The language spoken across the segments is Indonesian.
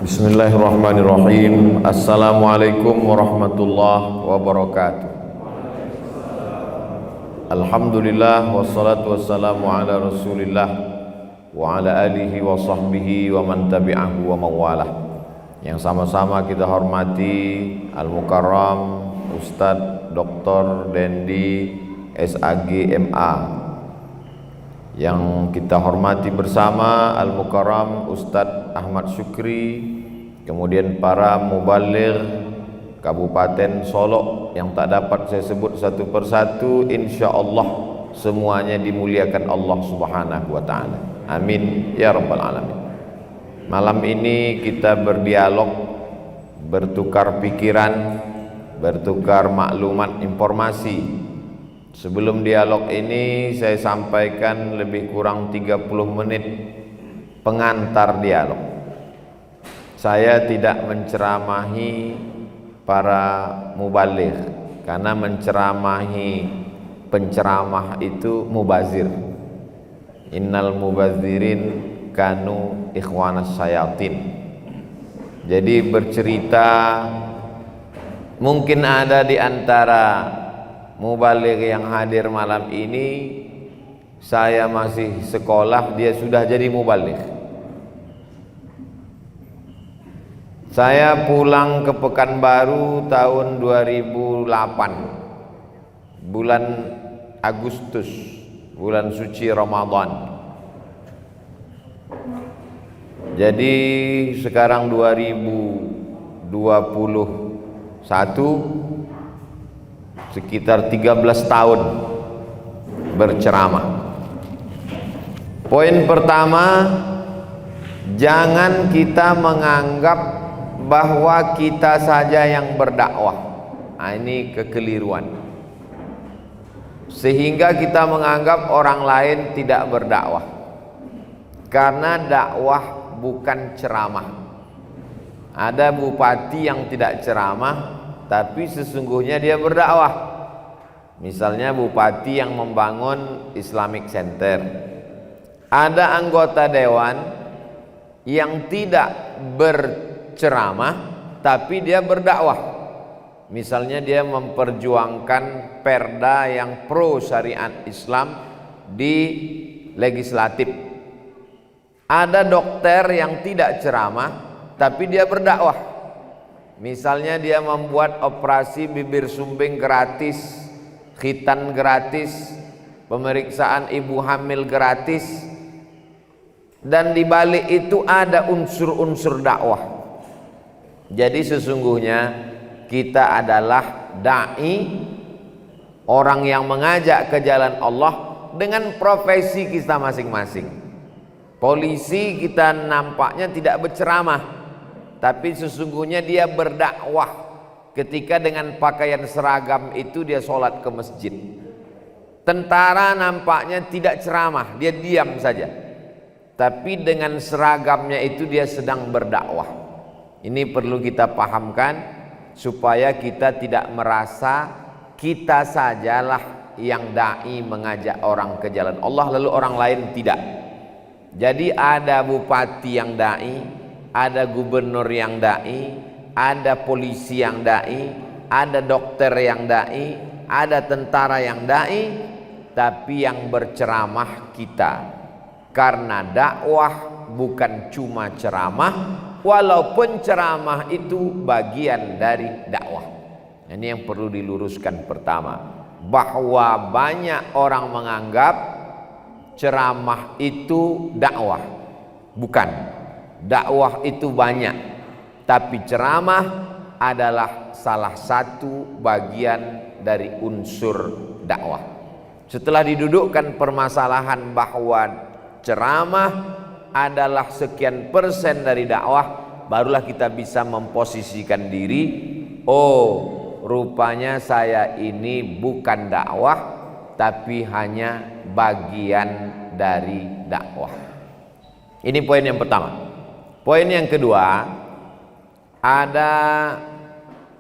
Bismillahirrahmanirrahim. Assalamualaikum warahmatullahi wabarakatuh. Alhamdulillah wassalatu wassalamu ala Rasulillah wa ala alihi wa sahbihi wa man tabi'ahu wa mawalah. Yang sama-sama kita hormati Al-Mukarram Ustadz Dr. Dendi SAG MA, yang kita hormati bersama Al-Mukarram Ustadz Ahmad Syukri, kemudian para mubaligh Kabupaten Solok yang tak dapat saya sebut satu persatu, insyaallah semuanya dimuliakan Allah Subhanahu wa taala. Amin ya rabbal alamin. Malam ini kita berdialog, bertukar pikiran, bertukar maklumat informasi. Sebelum dialog ini saya sampaikan lebih kurang 30 menit pengantar dialog. Saya tidak menceramahi para mubaligh, karena menceramahi penceramah itu mubazir. Innal mubazirin kanu ikhwanas syayatin. Jadi bercerita, mungkin ada di antara mubaligh yang hadir malam ini, saya masih sekolah, dia sudah jadi mubaligh. Saya pulang ke Pekanbaru tahun 2008, bulan Agustus, bulan suci Ramadan. Jadi sekarang 2021, sekitar 13 tahun berceramah. Poin pertama, jangan kita menganggap bahwa kita saja yang berdakwah. Nah, ini kekeliruan. Sehingga kita menganggap orang lain tidak berdakwah. Karena dakwah bukan ceramah. Ada bupati yang tidak ceramah, tapi sesungguhnya dia berdakwah. Misalnya bupati yang membangun Islamic Center. Ada anggota dewan yang tidak berceramah tapi dia berdakwah. Misalnya dia memperjuangkan perda yang pro syariat Islam di legislatif. Ada dokter yang tidak ceramah tapi dia berdakwah. Misalnya dia membuat operasi bibir sumbing gratis, khitan gratis, pemeriksaan ibu hamil gratis, dan di balik itu ada unsur-unsur dakwah. Jadi sesungguhnya kita adalah dai, orang yang mengajak ke jalan Allah dengan profesi kita masing-masing. Polisi kita nampaknya tidak berceramah, tapi sesungguhnya dia berdakwah ketika dengan pakaian seragam itu dia sholat ke masjid. Tentara nampaknya tidak ceramah, dia diam saja, tapi dengan seragamnya itu dia sedang berdakwah. Ini perlu kita pahamkan supaya kita tidak merasa kita sajalah yang dai mengajak orang ke jalan Allah lalu orang lain tidak. Jadi ada bupati yang dai, ada gubernur yang dai, ada polisi yang dai, ada dokter yang dai, ada tentara yang dai, tapi yang berceramah kita. Karena dakwah bukan cuma ceramah, walaupun ceramah itu bagian dari dakwah. Ini yang perlu diluruskan pertama, bahwa banyak orang menganggap ceramah itu dakwah. Bukan. Dakwah itu banyak, tapi ceramah adalah salah satu bagian dari unsur dakwah. Setelah didudukkan permasalahan bahwa ceramah adalah sekian persen dari dakwah, barulah kita bisa memposisikan diri, oh rupanya saya ini bukan dakwah, tapi hanya bagian dari dakwah. Ini poin yang pertama. Poin yang kedua, ada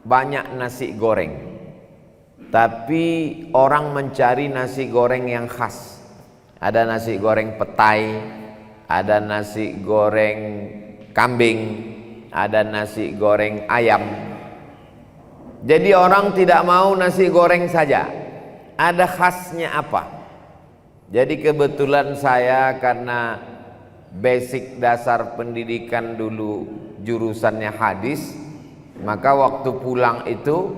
banyak nasi goreng, tapi orang mencari nasi goreng yang khas. Ada nasi goreng petai, ada nasi goreng kambing, ada nasi goreng ayam. Jadi orang tidak mau nasi goreng saja, ada khasnya apa? Jadi kebetulan saya karena basic dasar pendidikan dulu jurusannya hadis, maka waktu pulang itu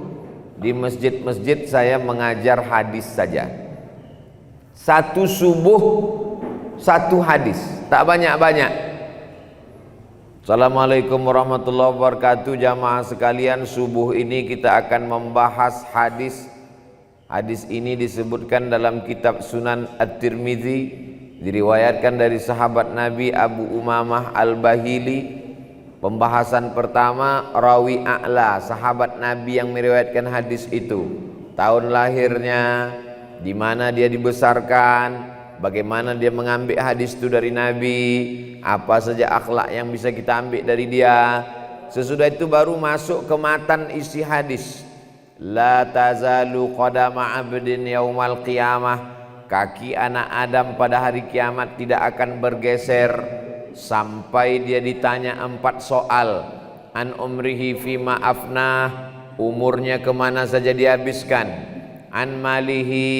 di masjid-masjid saya mengajar hadis saja. Satu subuh satu hadis, tak banyak-banyak. Assalamualaikum warahmatullahi wabarakatuh. Jamaah sekalian, subuh ini kita akan membahas hadis. Hadis ini disebutkan dalam kitab Sunan At-Tirmidzi, diriwayatkan dari sahabat Nabi Abu Umamah Al-Bahili. Pembahasan pertama, rawi a'la, sahabat Nabi yang meriwayatkan hadis itu, tahun lahirnya, di mana dia dibesarkan, bagaimana dia mengambil hadis itu dari Nabi, apa saja akhlak yang bisa kita ambil dari dia. Sesudah itu baru masuk ke matan isi hadis. La tazalu qadama abdin yaumal qiyamah, kaki anak Adam pada hari kiamat tidak akan bergeser sampai dia ditanya 4 soal. An umrihi fima afnah, umurnya kemana saja dihabiskan. An malihi,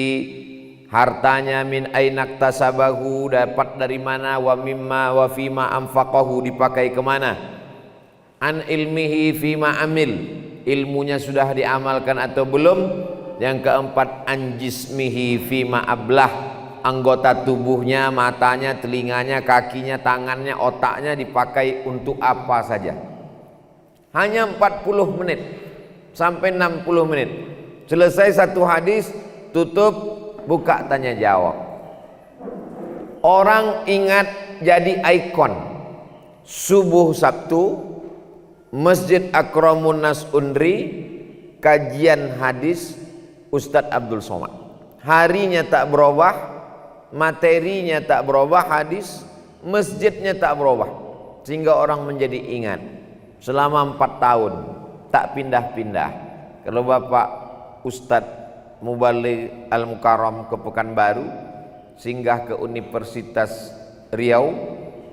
hartanya min ainak tasabahu, dapat dari mana, wa mimma wa fima anfaqahu, dipakai kemana. An ilmihi fima amil, ilmunya sudah diamalkan atau belum. Yang keempat, an jismihi fima ablah, anggota tubuhnya, matanya, telinganya, kakinya, tangannya, otaknya dipakai untuk apa saja. Hanya 40 menit sampai 60 menit. Selesai satu hadis, tutup, buka tanya jawab. Orang ingat jadi ikon. Subuh Sabtu, Masjid Akramun Nas Undri, kajian hadis Ustadz Abdul Somad. Harinya tak berubah, materinya tak berubah, hadis, masjidnya tak berubah, sehingga orang menjadi ingat. Selama 4 tahun tak pindah-pindah. Kalau Bapak Ustadz Mubaligh Al-Mukarram ke Pekanbaru, singgah ke Universitas Riau,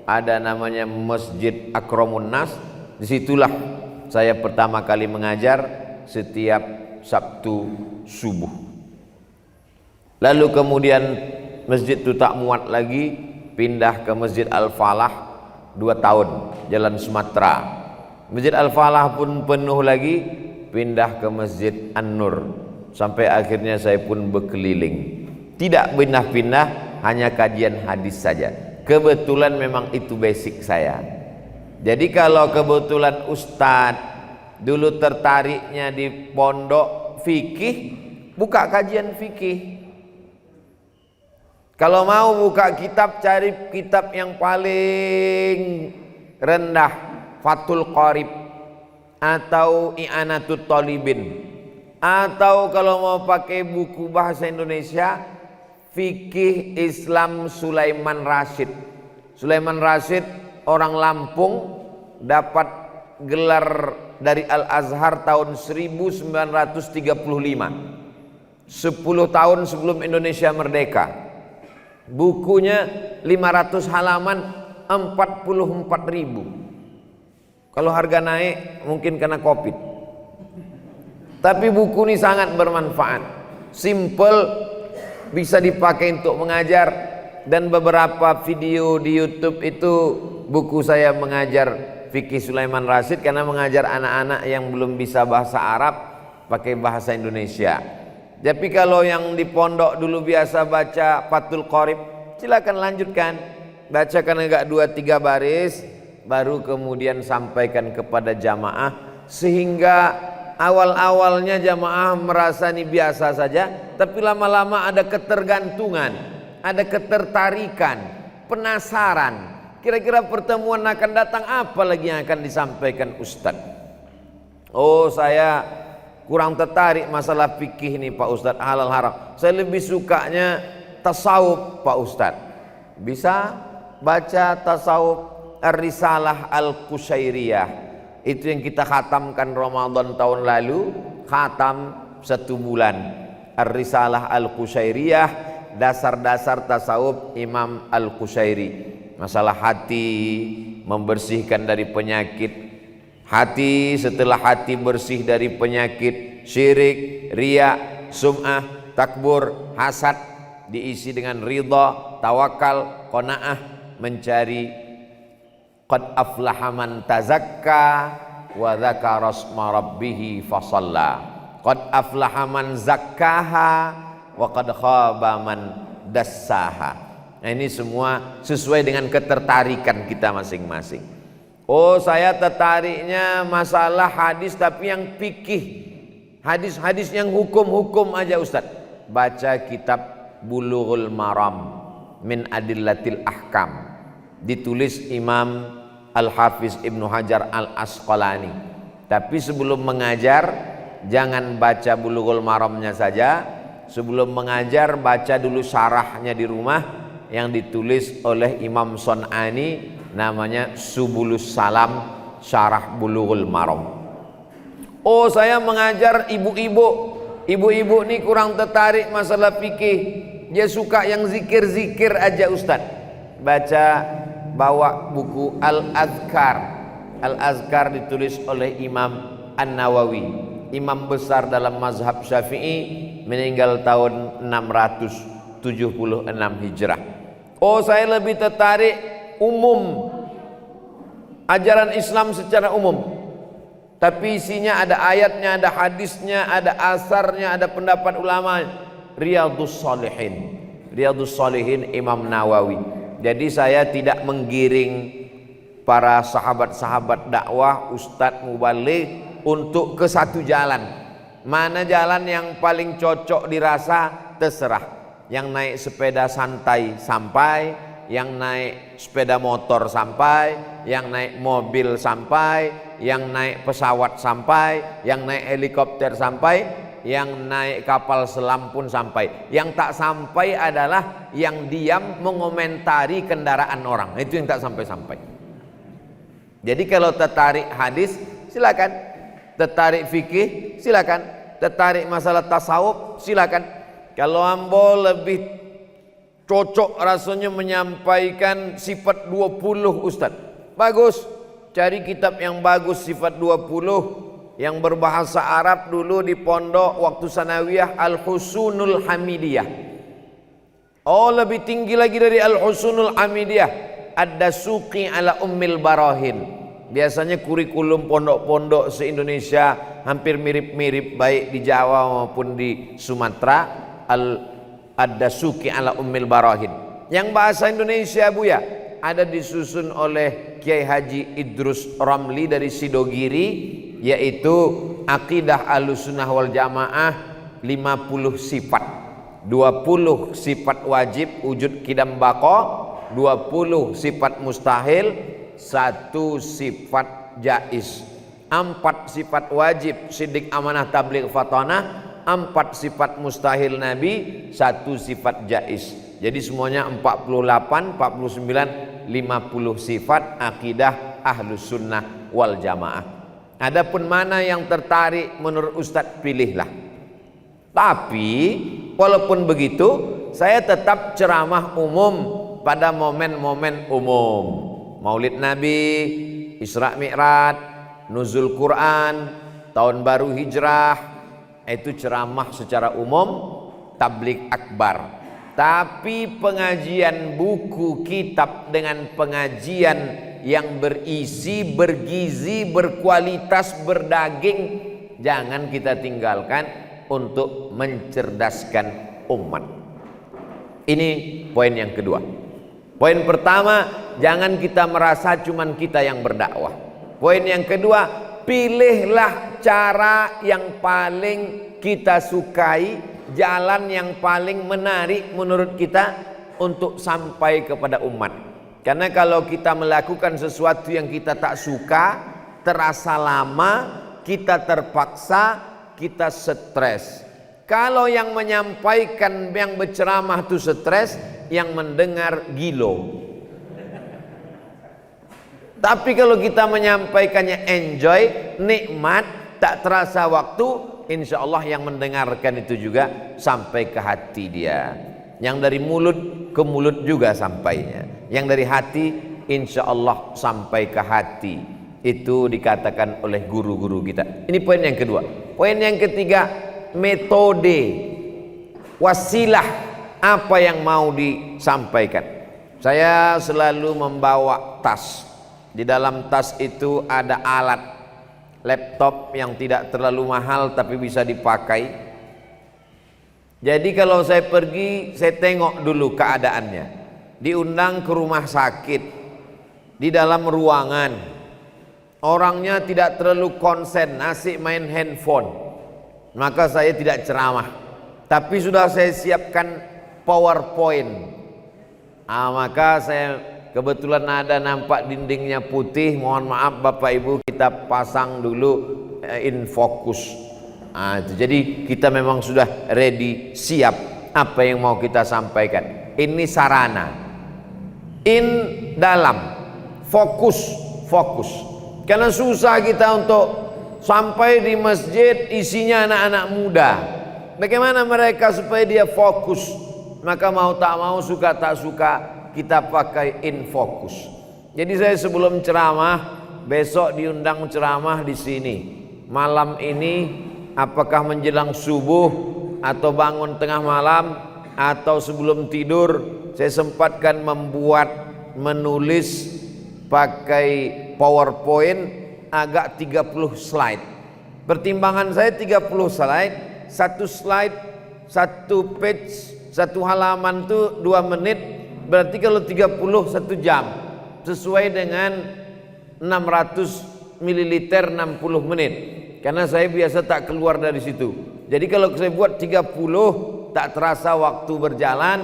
ada namanya Masjid Akramun Nas. Disitulah saya pertama kali mengajar setiap Sabtu subuh. Lalu kemudian masjid itu tak muat lagi, pindah ke Masjid Al-Falah 2 tahun, Jalan Sumatera. Masjid Al-Falah pun penuh lagi, pindah ke Masjid An-Nur. Sampai akhirnya saya pun berkeliling, tidak pindah-pindah, hanya kajian hadis saja. Kebetulan memang itu basic saya. Jadi kalau kebetulan Ustadz dulu tertariknya di pondok fikih, buka kajian fikih. Kalau mau buka kitab, cari kitab yang paling rendah, Fathul Qarib atau I'anatul Talibin. Atau kalau mau pakai buku bahasa Indonesia, Fikih Islam Sulaiman Rasyid. Sulaiman Rasyid orang Lampung, dapat gelar dari Al-Azhar tahun 1935, 10 tahun sebelum Indonesia merdeka. Bukunya 500 halaman, 44.000. Kalau harga naik mungkin karena Covid. Tapi buku ini sangat bermanfaat, simple, bisa dipakai untuk mengajar. Dan beberapa video di YouTube itu buku saya mengajar Fikih Sulaiman Rasyid, karena mengajar anak-anak yang belum bisa bahasa Arab pakai bahasa Indonesia. Tapi kalau yang di pondok dulu biasa baca Fathul Qarib, silakan lanjutkan, bacakan agak 2-3 baris, baru kemudian sampaikan kepada jamaah, sehingga awal-awalnya jamaah merasa ini biasa saja, tapi lama-lama ada ketergantungan, ada ketertarikan, penasaran. Kira-kira pertemuan akan datang apa lagi yang akan disampaikan Ustadz? Oh, saya kurang tertarik masalah fikih ini Pak Ustadz, halal haram. Saya lebih sukanya tasawuf Pak Ustadz. Bisa baca tasawuf Ar-Risalah Al-Qushairiyah. Itu yang kita khatamkan Ramadan tahun lalu, khatam 1 bulan. Ar-Risalah Al-Qushairiyah, dasar-dasar tasawuf Imam Al-Qushairi. Masalah hati, membersihkan dari penyakit Hati, setelah hati bersih dari penyakit syirik, riya, sum'ah, takbur, hasad, diisi dengan ridha, tawakal, qanaah, mencari qad aflaha man tazakka wa dzakara asma rabbih fasalla. Qad aflaha man zakkaha wa qad khaba man dassaha. Nah, ini semua sesuai dengan ketertarikan kita masing-masing. Oh, saya tertariknya masalah hadis tapi yang fikih, hadis-hadis yang hukum-hukum aja Ustaz. Baca kitab Bulughul Maram min Adillatil Ahkam, ditulis Imam Al-Hafiz Ibnu Hajar Al-Asqalani. Tapi sebelum mengajar jangan baca Bulughul Maramnya saja. Sebelum mengajar baca dulu syarahnya di rumah yang ditulis oleh Imam Son'ani, namanya Subulus Salam Syarah Bulughul Maram. Oh, saya mengajar ibu-ibu. Ibu-ibu ini kurang tertarik masalah fikih. Dia suka yang zikir-zikir aja Ustaz. Bawa buku Al-Azkar. Al-Azkar ditulis oleh Imam An-Nawawi, imam besar dalam mazhab Syafi'i, meninggal tahun 676 Hijrah. Oh, saya lebih tertarik umum, ajaran Islam secara umum, tapi isinya ada ayatnya, ada hadisnya, ada asarnya, ada pendapat ulama. Riyadhus Shalihin, Riyadhus Shalihin Imam Nawawi. Jadi saya tidak menggiring para sahabat-sahabat dakwah, ustadz mubaligh untuk ke satu jalan. Mana jalan yang paling cocok dirasa terserah. Yang naik sepeda santai sampai, yang naik sepeda motor sampai, yang naik mobil sampai, yang naik pesawat sampai, yang naik helikopter sampai, yang naik kapal selam pun sampai. Yang tak sampai adalah yang diam mengomentari kendaraan orang. Itu yang tak sampai-sampai. Jadi kalau tertarik hadis silakan, tertarik fikih silakan, tertarik masalah tasawuf silakan. Kalau ambo lebih cocok rasanya menyampaikan sifat 20 Ustaz, bagus, cari kitab yang bagus sifat 20 yang berbahasa Arab. Dulu di pondok waktu sanawiyah Al-Husunul Hamidiyah. Oh, lebih tinggi lagi dari Al-Husunul Hamidiyah, Ad-Dasuqi ala Ummil Barahin. Biasanya kurikulum pondok-pondok se-Indonesia hampir mirip-mirip, baik di Jawa maupun di Sumatera. Ad-Dasuqi ala Ummil Barahin. Yang bahasa Indonesia Buya ada disusun oleh Kiai Haji Idrus Ramli dari Sidogiri, yaitu Aqidah Ahlussunnah wal Jamaah 50 sifat. 20 sifat wajib wujud qidam baqa, 20 sifat mustahil, 1 sifat jaiz. 4 sifat wajib siddiq amanah tabligh fatanah, 4 sifat mustahil Nabi, 1 sifat jaiz. Jadi semuanya 48, 49, 50 sifat akidah Ahlus Sunnah wal Jamaah. Adapun mana yang tertarik menurut Ustadz, pilihlah. Tapi walaupun begitu saya tetap ceramah umum pada momen-momen umum. Maulid Nabi, Isra Mi'raj, Nuzul Quran, Tahun Baru Hijrah, itu ceramah secara umum, tabligh akbar. Tapi pengajian buku kitab dengan pengajian yang berisi, bergizi, berkualitas, berdaging, jangan kita tinggalkan untuk mencerdaskan umat. Ini poin yang kedua. Poin pertama, jangan kita merasa cuman kita yang berdakwah. Poin yang kedua, pilihlah cara yang paling kita sukai, jalan yang paling menarik menurut kita untuk sampai kepada umat. Karena kalau kita melakukan sesuatu yang kita tak suka, terasa lama, kita terpaksa, kita stres. Kalau yang menyampaikan, yang berceramah itu stres, yang mendengar gilo. Tapi kalau kita menyampaikannya enjoy, nikmat, tak terasa waktu, insya Allah yang mendengarkan itu juga sampai ke hati dia. Yang dari mulut ke mulut juga sampainya. Yang dari hati insya Allah sampai ke hati. Itu dikatakan oleh guru-guru kita. Ini poin yang kedua. Poin yang ketiga, metode, wasilah apa yang mau disampaikan. Saya selalu membawa tas. Di dalam tas itu ada alat laptop yang tidak terlalu mahal tapi bisa dipakai. Jadi kalau saya pergi, saya tengok dulu keadaannya. Diundang ke rumah sakit, di dalam ruangan, orangnya tidak terlalu konsen, asik main handphone, maka saya tidak ceramah. Tapi sudah saya siapkan PowerPoint. Maka saya kebetulan ada nampak dindingnya putih. Mohon maaf Bapak Ibu, kita pasang dulu in focus. Jadi kita memang sudah ready, siap apa yang mau kita sampaikan. Ini sarana. In dalam, fokus. Karena susah kita untuk sampai di masjid isinya anak-anak muda. Bagaimana mereka supaya dia fokus? Maka mau tak mau, suka tak suka, kita pakai in fokus. Jadi saya sebelum ceramah, besok diundang ceramah di sini. Malam ini, apakah menjelang subuh atau bangun tengah malam atau sebelum tidur, saya sempatkan menulis pakai PowerPoint agak 30 slide. Pertimbangan saya 30 slide, satu slide, satu page, satu halaman itu 2 menit, berarti kalau 30 1 jam, sesuai dengan 600 ml 60 menit. Karena saya biasa tak keluar dari situ. Jadi kalau saya buat 30, tak terasa waktu berjalan.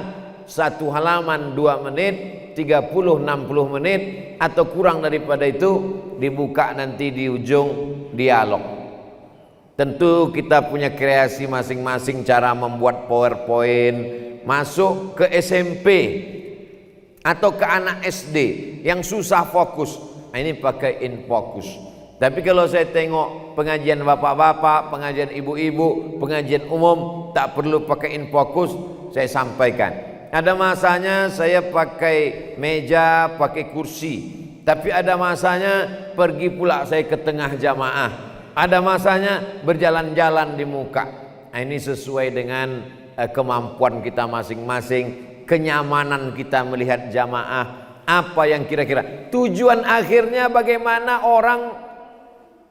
Satu halaman 2 menit, 30 60 menit atau kurang daripada itu, dibuka nanti di ujung dialog. Tentu kita punya kreasi masing-masing cara membuat PowerPoint. Masuk ke SMP atau ke anak SD yang susah fokus, ini pakai in focus. Tapi kalau saya tengok pengajian bapak-bapak, pengajian ibu-ibu, pengajian umum, tak perlu pakai in focus, saya sampaikan. Ada masanya saya pakai meja, pakai kursi. Tapi ada masanya pergi pula saya ke tengah jamaah. Ada masanya berjalan-jalan di muka. Ini sesuai dengan kemampuan kita masing-masing, kenyamanan kita melihat jamaah, apa yang kira-kira tujuan akhirnya bagaimana orang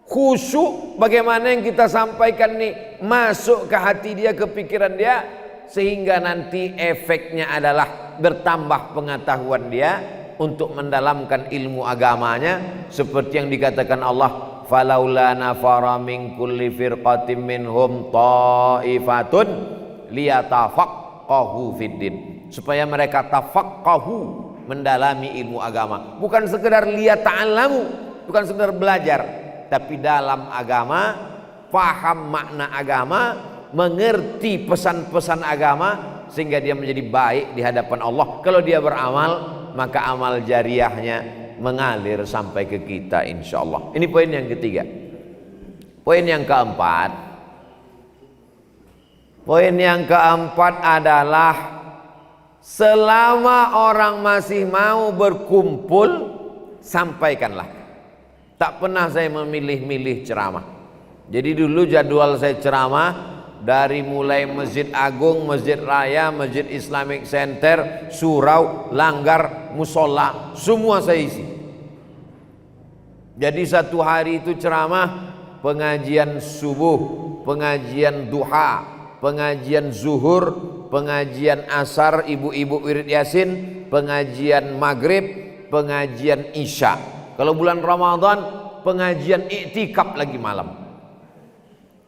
khusyuk, bagaimana yang kita sampaikan nih masuk ke hati dia, ke pikiran dia, sehingga nanti efeknya adalah bertambah pengetahuan dia untuk mendalamkan ilmu agamanya, seperti yang dikatakan Allah, falaula nafara min kulli firqatin minhum ta'ifatun liyatafaqahu fiddin, supaya mereka tafaqahu, mendalami ilmu agama, bukan sekedar liyata'allamu, bukan sekedar belajar, tapi dalam agama, paham makna agama, mengerti pesan-pesan agama, sehingga dia menjadi baik di hadapan Allah. Kalau dia beramal, maka amal jariahnya mengalir sampai ke kita insyaallah. Ini poin yang ketiga. Poin yang keempat, adalah selama orang masih mau berkumpul, sampaikanlah. Tak pernah saya memilih-milih ceramah. Jadi dulu jadwal saya ceramah dari mulai Masjid Agung, Masjid Raya, Masjid Islamic Center, surau, langgar, musola, semua saya isi. Jadi satu hari itu ceramah, pengajian subuh, pengajian duha, pengajian zuhur, pengajian asar, ibu-ibu wirid yasin, pengajian maghrib, pengajian isya. Kalau bulan Ramadan, pengajian iktikaf lagi malam.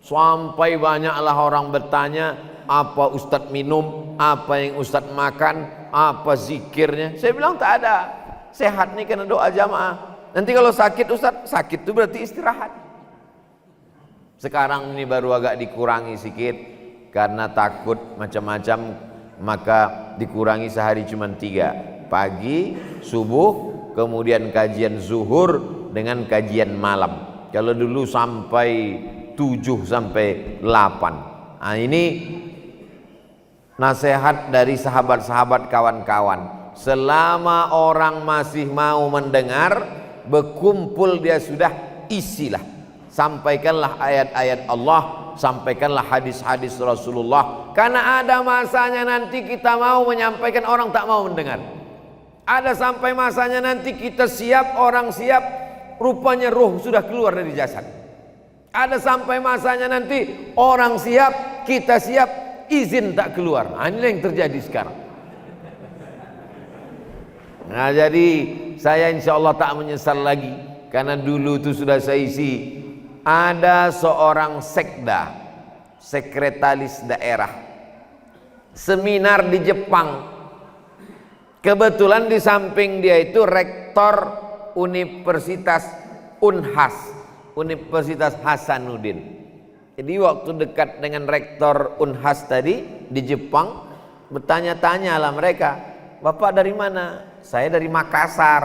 Sampai banyaklah orang bertanya, apa Ustadz minum, apa yang Ustadz makan, apa zikirnya. Saya bilang tak ada, sehat nih kena doa jamaah. Nanti kalau sakit Ustadz, sakit itu berarti istirahat. Sekarang ini baru agak dikurangi sedikit, karena takut macam-macam, maka dikurangi sehari cuma 3, pagi, subuh, kemudian kajian zuhur dengan kajian malam. Kalau dulu sampai 7 sampai 8. Nah, ini nasihat dari sahabat-sahabat, kawan-kawan. Selama orang masih mau mendengar, berkumpul dia sudah, isilah, sampaikanlah ayat-ayat Allah, sampaikanlah hadis-hadis Rasulullah, karena ada masanya nanti kita mau menyampaikan, orang tak mau mendengar. Ada sampai masanya nanti kita siap, orang siap, rupanya roh sudah keluar dari jasad. Ada sampai masanya nanti orang siap, kita siap, izin tak keluar. Nah, ini yang terjadi sekarang. Nah, jadi saya insya Allah tak menyesal lagi, karena dulu itu sudah saya isi. Ada seorang sekda, sekretaris daerah, seminar di Jepang. Kebetulan di samping dia itu rektor Universitas Unhas, Universitas Hasanuddin. Jadi waktu dekat dengan rektor Unhas tadi di Jepang, bertanya-tanya lah mereka, Bapak dari mana? Saya dari Makassar.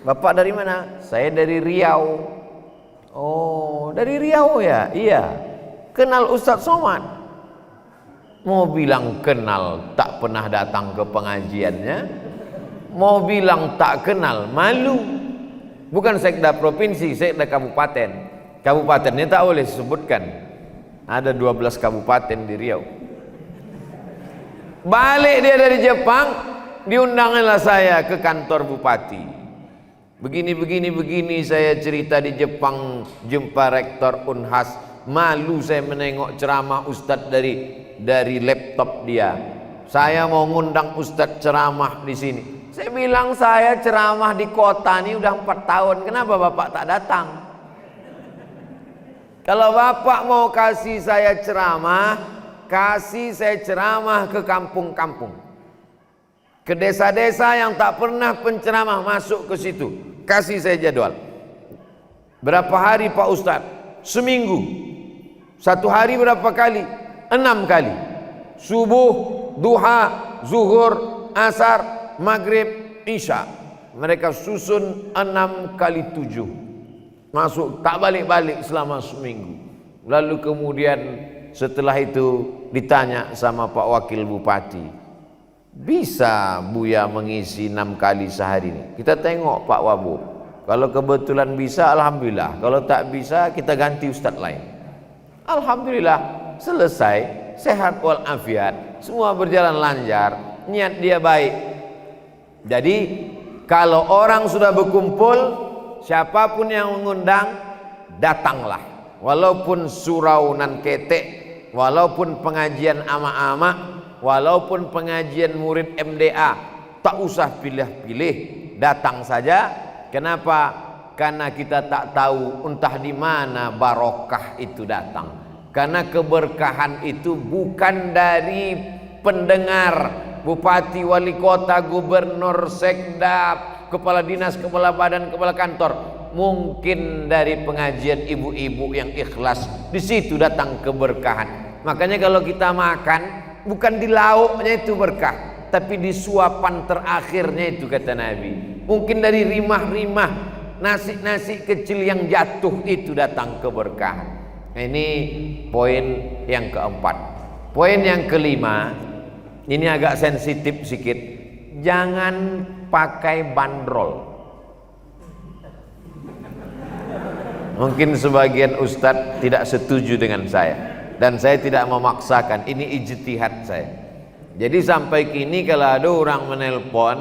Bapak dari mana? Saya dari Riau. Oh, dari Riau ya? Iya. Kenal Ustadz Somad? Mau bilang kenal, tak pernah datang ke pengajiannya. Mau bilang tak kenal, malu. Bukan sekda provinsi, sekda kabupaten. Kabupatennya tak boleh disebutkan. Ada 12 kabupaten di Riau. Balik dia dari Jepang, diundanganlah saya ke kantor bupati. Begini saya cerita di Jepang, jumpa rektor Unhas. Malu saya menengok ceramah Ustadz dari laptop dia. Saya mau ngundang Ustadz ceramah di sini. Saya bilang saya ceramah di kota ini udah 4 tahun. Kenapa Bapak tak datang? Kalau Bapak mau kasih saya ceramah, kasih saya ceramah ke kampung-kampung, ke desa-desa yang tak pernah penceramah masuk ke situ. Kasih saya jadwal. Berapa hari Pak Ustadz? Seminggu. 1 hari berapa kali? 6 kali. Subuh, duha, zuhur, asar, maghrib, isya. Mereka susun 6 kali 7. Masuk tak balik-balik selama seminggu. Lalu kemudian setelah itu ditanya sama Pak Wakil Bupati, bisa Buya mengisi 6 kali sehari ini? Kita tengok Pak Wabu. Kalau kebetulan bisa, alhamdulillah. Kalau tak bisa, kita ganti ustadz lain. Alhamdulillah, selesai, sehat walafiat, semua berjalan lancar, niat dia baik. Jadi kalau orang sudah berkumpul, siapapun yang mengundang, datanglah. Walaupun surau nan ketek, walaupun pengajian ama-ama, walaupun pengajian murid MDA, tak usah pilih-pilih, datang saja. Kenapa? Karena kita tak tahu entah di mana barokah itu datang. Karena keberkahan itu bukan dari pendengar, bupati, wali kota, gubernur, sekda, kepala dinas, kepala badan, kepala kantor. Mungkin dari pengajian ibu-ibu yang ikhlas, di situ datang keberkahan. Makanya kalau kita makan, bukan di lauknya itu berkah, tapi di suapan terakhirnya itu, kata Nabi. Mungkin dari rimah-rimah, nasi-nasi kecil yang jatuh itu datang keberkahan. Ini poin yang keempat. Poin yang kelima, ini agak sensitif sedikit. Jangan pakai bandrol. Mungkin sebagian ustadz tidak setuju dengan saya, dan saya tidak memaksakan. Ini ijtihad saya. Jadi sampai kini kalau ada orang menelpon,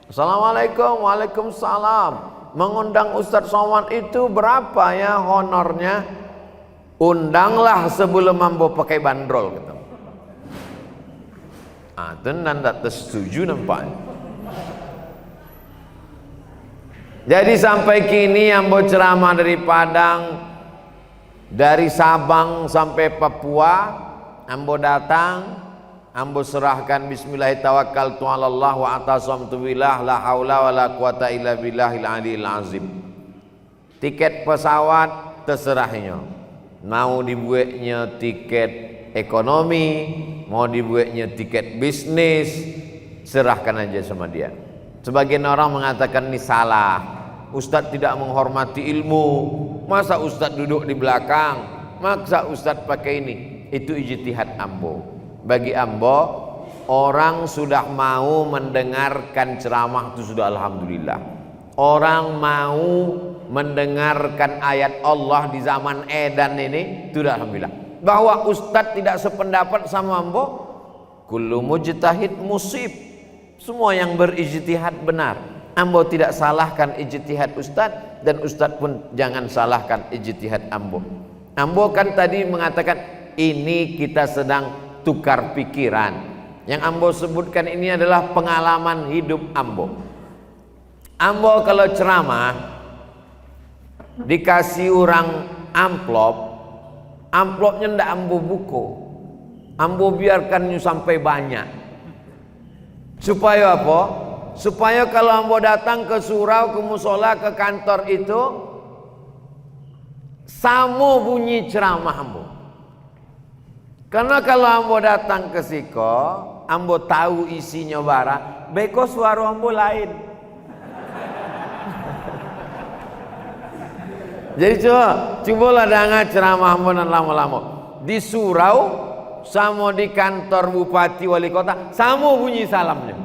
Assalamualaikum, waalaikumsalam, mengundang Ustadz Somad itu berapa ya honornya? Undanglah sebelum mampu pakai bandrol, kata. Itu nanda tersetuju nampaknya. Jadi sampai kini ambo ceramah dari Padang, dari Sabang sampai Papua, ambo datang, ambo serahkan bismillahirrahmanirrahim, Allah wa atasamtu billah la haula wa la quwata illa billahil aliyil azim. Tiket pesawat terserahnya, mau dibuatnya tiket ekonomi, mau dibuatnya tiket bisnis, serahkan aja sama dia. Sebagian orang mengatakan ini salah, Ustadz tidak menghormati ilmu, masa Ustadz duduk di belakang, masa Ustadz pakai ini. Itu ijtihad ambo. Bagi ambo, orang sudah mau mendengarkan ceramah itu sudah alhamdulillah. Orang mau mendengarkan ayat Allah di zaman edan ini, sudah alhamdulillah. Bahwa ustadz tidak sependapat sama ambo, kullu mujtahid musib. Semua yang berijtihad benar. Ambo tidak salahkan ijtihad ustadz, dan ustadz pun jangan salahkan ijtihad ambo. Ambo kan tadi mengatakan ini kita sedang tukar pikiran. Yang ambo sebutkan ini adalah pengalaman hidup ambo. Ambo kalau ceramah dikasih orang amplopnya ndak ambo buku, ambo biarkannya sampai banyak. Supaya apa? Supaya kalau ambo datang ke surau, ke musola, ke kantor itu samo bunyi ceramah ambo. Karena kalau ambo datang ke siko, ambo tahu isinya bara, beko suara ambo lain. Jadi cobalah dengar ceramah ambo dan lama-lama di surau sama di kantor bupati wali kota, sama bunyi salamnya.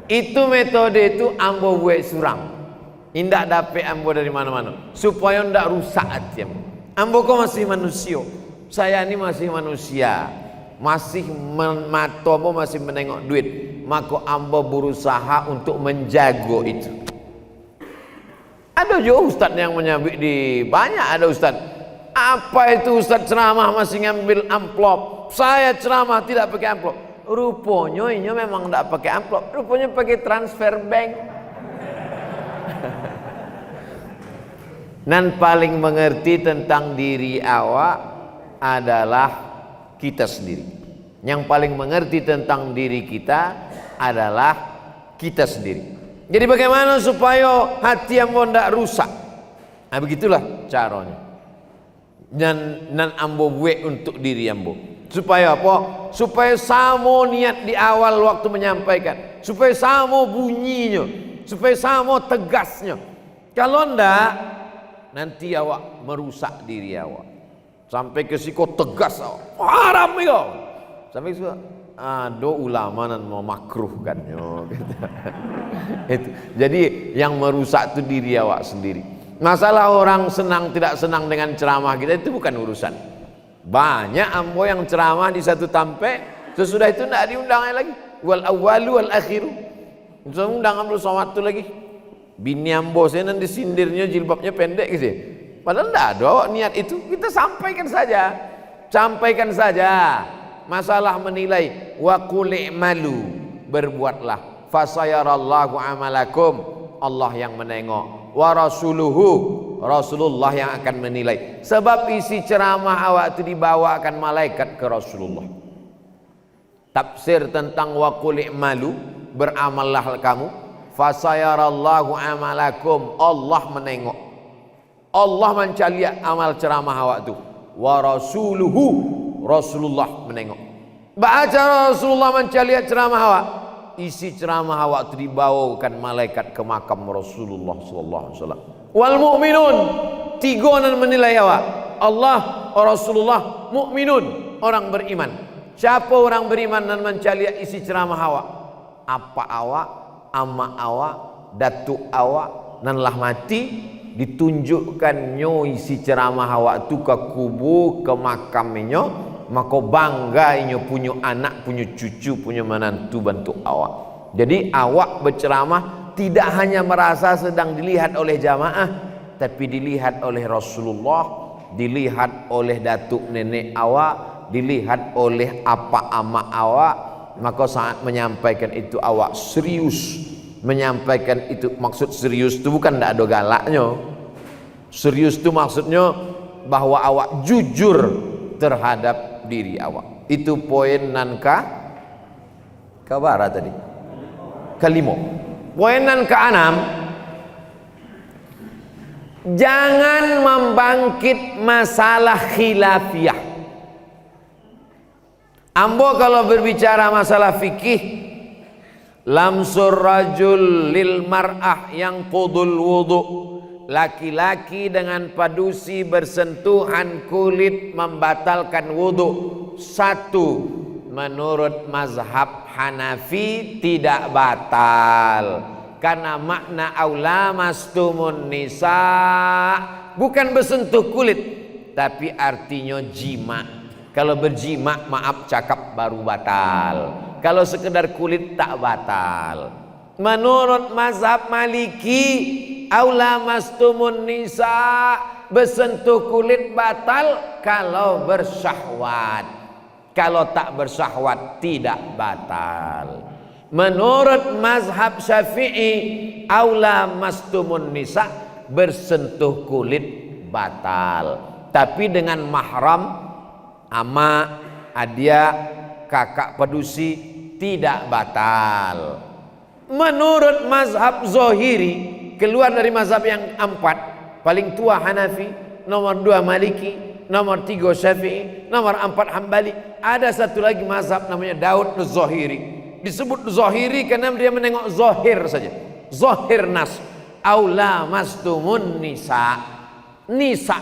Itu metode itu ambo buat suram. Indak dapat ambo dari mana-mana supaya ndak rusak hati ambo. Ambo kok masih manusia. Saya ini masih manusia. Masih mata ambo masih menengok duit. Maka ambo berusaha untuk menjaga itu. Ada juga ustadz yang menyabik di banyak, ada ustadz. Apa itu ustadz ceramah masih ngambil amplop? Saya ceramah tidak pakai amplop. Rupanya ini memang tidak pakai amplop, rupanya pakai transfer bank. Dan paling mengerti tentang diri awak adalah kita sendiri. Yang paling mengerti tentang diri kita adalah kita sendiri. Jadi bagaimana supaya hati ambo tidak rusak? Nah begitulah caranya. Dan ambo buat untuk diri ambo. Supaya apa? Supaya sama niat di awal waktu menyampaikan. Supaya sama bunyinya. Supaya sama tegasnya. Kalau ndak, nanti awak merusak diri awak. Sampai ke siko tegas awak. Haram ya. Sampai ke ada ulama nan memakruhkannya. Itu. Jadi yang merusak itu diri awak sendiri. Masalah orang senang tidak senang dengan ceramah kita itu bukan urusan. Banyak ambo yang ceramah di satu tampe, sesudah itu tidak diundang lagi. Wal awwalu wal akhiru. Sudah undang ambo sama itu lagi. Bini ambo saya nanti sindirnya jilbabnya pendek gitu. Padahal tidak ada niat itu. Kita sampaikan saja. Sampaikan saja. Masalah menilai wa qul i'malu, berbuatlah, fasayarallahu amalakum, Allah yang menengok, wa rasuluhu, Rasulullah yang akan menilai. Sebab isi ceramah awak itu dibawakan malaikat ke Rasulullah. Tafsir tentang wa qul i'malu, beramallah kamu, fasayarallahu amalakum, Allah menengok, Allah mencaliat amal ceramah awak itu, wa rasuluhu, Rasulullah menengok. Baca Rasulullah mencaliat ceramah awak, isi ceramah awak itu dibawakan malaikat ke makam Rasulullah sallallahu alaihi wasallam. Wal mu'minun, tiga nan menilai awak, Allah, Rasulullah, mukminun, orang beriman. Siapa orang beriman dan mencaliat isi ceramah awak? Apa awak, ama awak, datuk awak nan lah mati, ditunjukkan nyo isi ceramah awak tu ke kubur, ke makamnya, maka bangga inyo punya anak, punya cucu, punya menantu bantu awak. Jadi awak berceramah tidak hanya merasa sedang dilihat oleh jamaah, tapi dilihat oleh Rasulullah, dilihat oleh datuk nenek awak, dilihat oleh apa ama awak. Maka saat menyampaikan itu awak serius. Menyampaikan itu, maksud serius itu bukan tidak ada galaknya. Serius itu maksudnya bahwa awak jujur terhadap diri awak. Itu poin nan kabara tadi. Kelima. Poin nan keenam, jangan membangkit masalah khilafiyah. Ambo kalau berbicara masalah fikih, lamsur rajul lil mar'ah yang qudul wudu, laki-laki dengan padusi bersentuhan kulit membatalkan wudu. Satu, menurut mazhab Hanafi tidak batal, karena makna aula mastumun nisa bukan bersentuh kulit, tapi artinya jima. Kalau berjima, maaf cakap, baru batal. Kalau sekedar kulit tak batal. Menurut mazhab Maliki, aula mastumun nisa bersentuh kulit batal kalau bersyahwat. Kalau tak bersyahwat tidak batal. Menurut mazhab Syafi'i, aula mastumun nisa bersentuh kulit batal, tapi dengan mahram, ama, adia, kakak pedusi tidak batal. Menurut mazhab Zohiri, keluar dari mazhab yang 4, paling tua Hanafi, nomor 2 Maliki, nomor 3 Syafi'i, nomor 4 Hambali. Ada satu lagi mazhab namanya Daud Zohiri. Disebut Zohiri karena dia menengok zohir saja, zohir nas, aula mastumun nisa, nisa.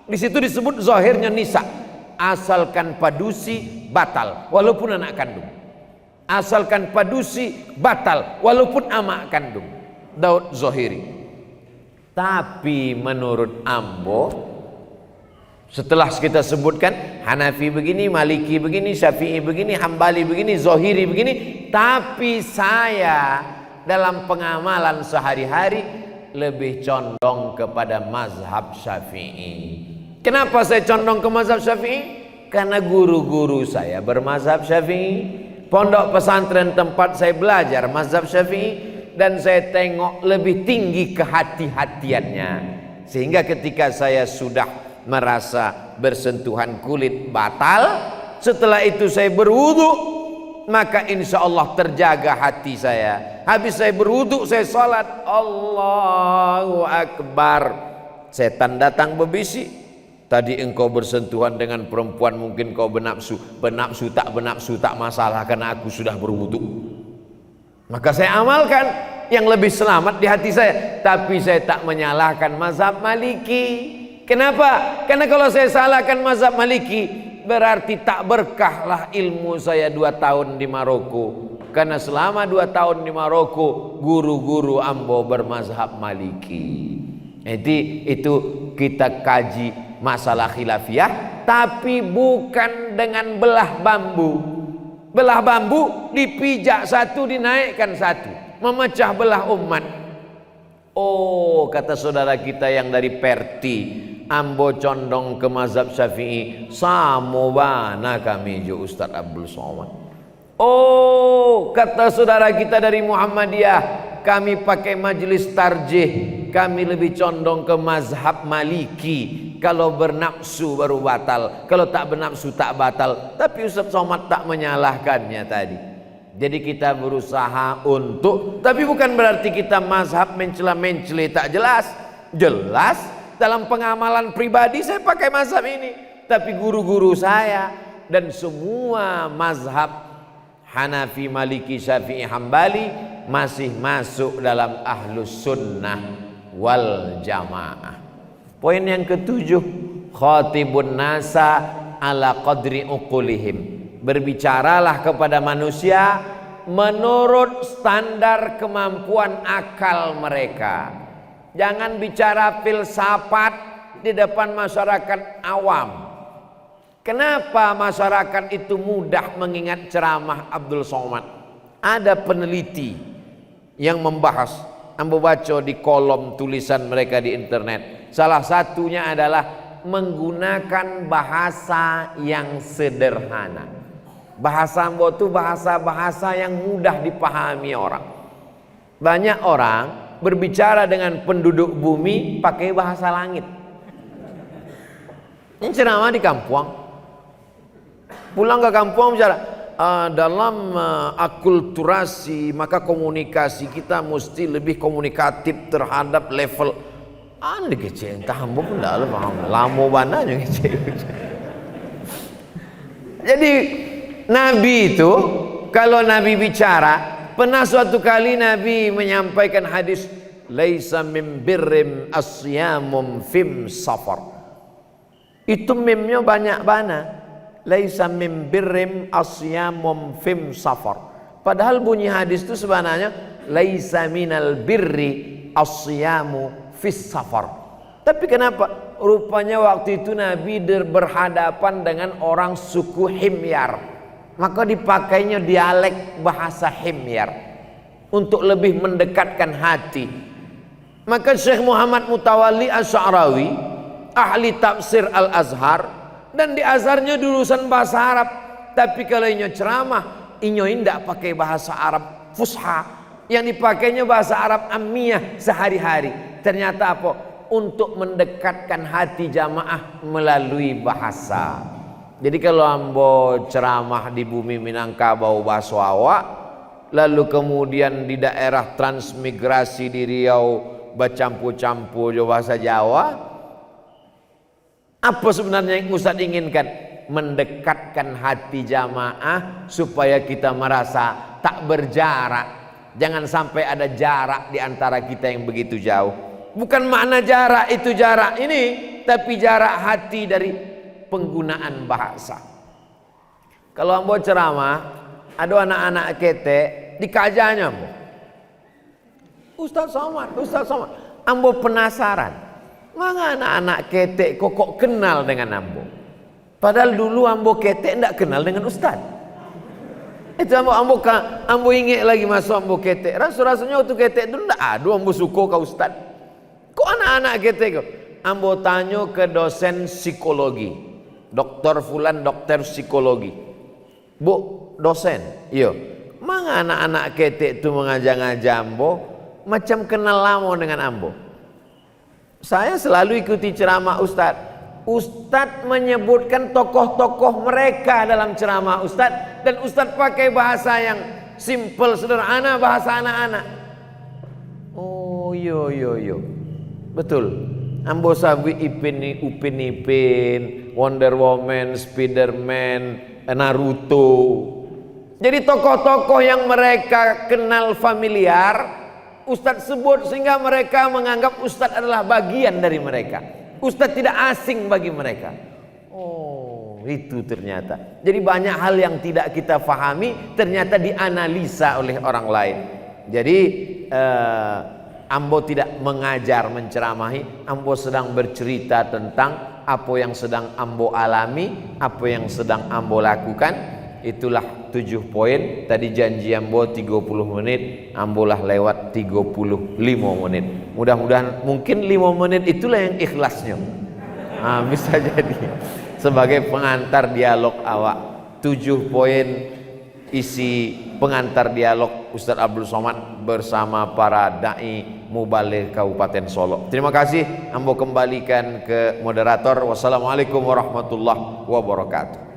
Di situ disebut zohirnya nisa. Asalkan padusi batal walaupun anak kandung. Asalkan padusi batal walaupun amak kandung. Daud Zohiri. Tapi menurut Ambo, setelah kita sebutkan Hanafi begini, Maliki begini, Syafi'i begini, Hambali begini, Zohiri begini, tapi saya dalam pengamalan sehari-hari lebih condong kepada mazhab Syafi'i. Kenapa saya condong ke mazhab Syafi'i? Karena guru-guru saya bermazhab Syafi'i. Pondok pesantren tempat saya belajar mazhab Syafi'i, dan saya tengok lebih tinggi kehati-hatiannya. Sehingga ketika saya sudah merasa bersentuhan kulit batal, setelah itu saya berwudu, maka insya Allah terjaga hati saya. Habis saya berwudu, saya salat, Allahu Akbar, setan datang berbisik, tadi engkau bersentuhan dengan perempuan, mungkin kau bernafsu. Bernafsu tak masalah, karena aku sudah berwudu. Maka saya amalkan yang lebih selamat di hati saya. Tapi saya tak menyalahkan mazhab Maliki. Kenapa? Karena kalau saya salahkan mazhab Maliki, berarti tak berkahlah ilmu saya 2 tahun di Maroko. Karena selama 2 tahun di Maroko, guru-guru Ambo bermazhab Maliki. Jadi itu kita kaji masalah khilafiyah, tapi bukan dengan belah bambu. Belah bambu dipijak satu, dinaikkan satu, memecah belah umat. Oh, kata saudara kita yang dari Perti, Ambo condong ke mazhab Syafi'i, samobana kami jo Ustaz Abdul Somad. Oh, kata saudara kita dari Muhammadiyah, kami pakai majelis tarjih, kami lebih condong ke mazhab Maliki. Kalau bernafsu baru batal, kalau tak bernafsu tak batal. Tapi Ustaz Somad tak menyalahkannya tadi. Jadi kita berusaha untuk, tapi bukan berarti kita mazhab mencela-mencela, tak jelas. Jelas dalam pengamalan pribadi saya pakai mazhab ini. Tapi guru-guru saya dan semua mazhab Hanafi, Maliki, Syafi'i, Hambali masih masuk dalam ahlus sunnah wal jamaah. Poin yang ke-7, khatibun nasa ala qadri uqulihim. Berbicaralah kepada manusia menurut standar kemampuan akal mereka. Jangan bicara filsafat di depan masyarakat awam. Kenapa masyarakat itu mudah mengingat ceramah Abdul Somad? Ada peneliti yang membahas, Ambo baca di kolom tulisan mereka di internet. Salah satunya adalah menggunakan bahasa yang sederhana. Bahasa Ambo itu bahasa-bahasa yang mudah dipahami orang. Banyak orang berbicara dengan penduduk bumi pakai bahasa langit. Ini ceramah di kampung. Pulang ke kampung bicara, dalam akulturasi maka komunikasi kita mesti lebih komunikatif terhadap level anda kecil, entah hamba pun dah paham. Lama bananya kecil. Jadi Nabi itu kalau Nabi bicara, pernah suatu kali Nabi menyampaikan hadis, laisa min birrim asyamum fim safar. Itu mimnya banyak bana. laisa min birrim asyamum fim safar. Padahal bunyi hadis itu sebenarnya laisa minal birri asyamu fis safar. Tapi kenapa? Rupanya waktu itu Nabi berhadapan dengan orang suku Himyar, maka dipakainya dialek bahasa Himyar untuk lebih mendekatkan hati. Maka Syekh Muhammad Mutawalli Asy'arawi, ahli tafsir Al-Azhar, dan di Azharnya lulusan bahasa Arab, tapi kalau inyo ceramah inyo indak pakai bahasa Arab fusha, yang dipakainya bahasa Arab ammiyah sehari-hari. Ternyata apa? Untuk mendekatkan hati jamaah melalui bahasa. Jadi kalau ambo ceramah di bumi Minangkabau bahasa awak, lalu kemudian di daerah transmigrasi di Riau bercampur-campur bahasa Jawa, apa sebenarnya yang Ustaz inginkan? Mendekatkan hati jamaah supaya kita merasa tak berjarak. Jangan sampai ada jarak di antara kita yang begitu jauh. Bukan makna jarak itu jarak ini, tapi jarak hati dari penggunaan bahasa. Kalau ambo ceramah, ada anak-anak kete dikajanya ambo, Ustaz Somad, ambo penasaran, mana anak-anak kete kok kenal dengan ambo? Padahal dulu ambo kete ndak kenal dengan Ustaz. Itu ambo ingat lagi masuk ambo kete. Rasanya waktu kete dulu ndak ada ambo suko ke Ustaz. Kok anak-anak kete kok? Ambo tanya ke dosen psikologi, dokter fulan, dokter psikologi. Bu, dosen, iya. Mana anak-anak kete itu mengajak-ngajak ambo, macam kenal lama dengan ambo. Saya selalu ikuti ceramah Ustaz. Ustaz menyebutkan tokoh-tokoh mereka dalam ceramah Ustaz, dan Ustaz pakai bahasa yang simple, sederhana, bahasa anak-anak. Oh, yo. Betul. Ambo sabi Upin Ipin, Wonder Woman, Spiderman, Naruto. Jadi tokoh-tokoh yang mereka kenal familiar, Ustaz sebut sehingga mereka menganggap Ustaz adalah bagian dari mereka. Ustaz tidak asing bagi mereka. Oh, itu ternyata. Jadi banyak hal yang tidak kita fahami ternyata dianalisa oleh orang lain. Jadi ambo tidak mengajar, menceramahi. Ambo sedang bercerita tentang apa yang sedang ambo alami, apa yang sedang ambo lakukan. Itulah 7 poin. Tadi janji ambo 30 menit, ambolah lewat 35 menit. Mudah-mudahan mungkin 5 menit itulah yang ikhlasnya. Bisa jadi sebagai pengantar dialog awak. 7 poin isi pengantar dialog Ustaz Abdul Somad bersama para dai mubaligh Kabupaten Solo. Terima kasih. Ambo kembalikan ke moderator. Wassalamualaikum warahmatullahi wabarakatuh.